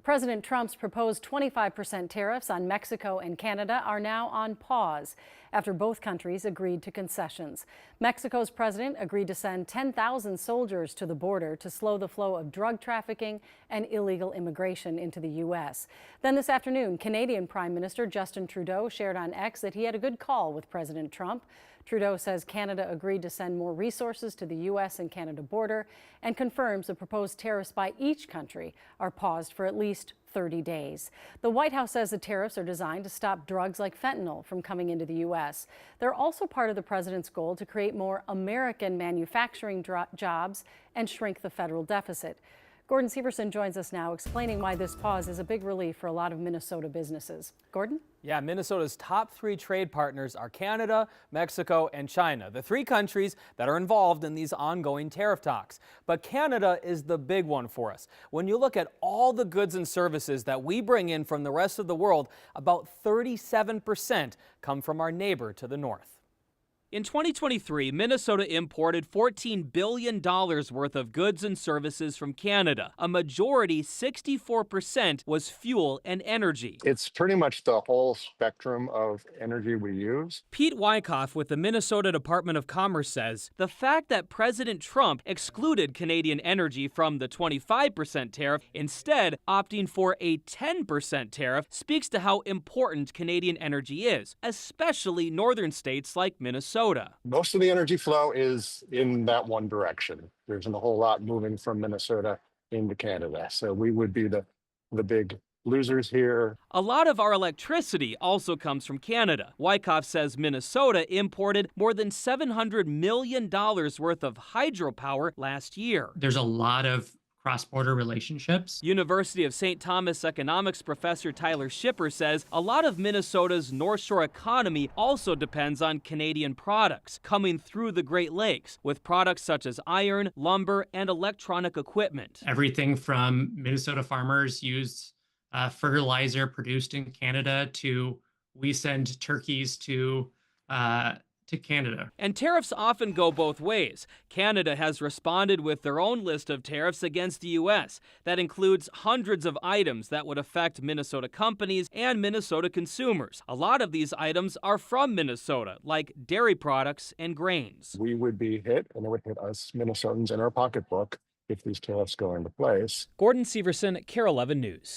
President Trump's proposed 25% tariffs on Mexico and Canada are now on pause after both countries agreed to concessions. Mexico's president agreed to send 10,000 soldiers to the border to slow the flow of drug trafficking and illegal immigration into the U.S. Then this afternoon, Canadian Prime Minister Justin Trudeau shared on X that he had a good call with President Trump. Trudeau says Canada agreed to send more resources to the U.S. and Canada border and confirms the proposed tariffs by each country are paused for at least 30 days. The White House says the tariffs are designed to stop drugs like fentanyl from coming into the U.S. They're also part of the president's goal to create more American manufacturing jobs and shrink the federal deficit. Gordon Severson joins us now explaining why this pause is a big relief for a lot of Minnesota businesses. Gordon? Yeah, Minnesota's top three trade partners are Canada, Mexico, and China, the three countries that are involved in these ongoing tariff talks. But Canada is the big one for us. When you look at all the goods and services that we bring in from the rest of the world, about 37% come from our neighbor to the north. In 2023, Minnesota imported $14 billion worth of goods and services from Canada. A majority, 64%, was fuel and energy. It's pretty much the whole spectrum of energy we use. Pete Wyckoff with the Minnesota Department of Commerce says the fact that President Trump excluded Canadian energy from the 25% tariff, instead opting for a 10% tariff, speaks to how important Canadian energy is, especially northern states like Minnesota. Most of the energy flow is in that one direction. There isn't a whole lot moving from Minnesota into Canada. So we would be the big losers here. A lot of our electricity also comes from Canada. Wyckoff says Minnesota imported more than $700 million worth of hydropower last year. There's a lot of cross-border relationships. University of St. Thomas economics professor Tyler Shipper says a lot of Minnesota's North Shore economy also depends on Canadian products coming through the Great Lakes, with products such as iron, lumber, and electronic equipment. Everything from Minnesota farmers use fertilizer produced in Canada to we send turkeys to Canada. And tariffs often go both ways. Canada has responded with their own list of tariffs against the U.S. That includes hundreds of items that would affect Minnesota companies and Minnesota consumers. A lot of these items are from Minnesota, like dairy products and grains. We would be hit, and it would hit us Minnesotans in our pocketbook if these tariffs go into place. Gordon Severson, KARE 11 News.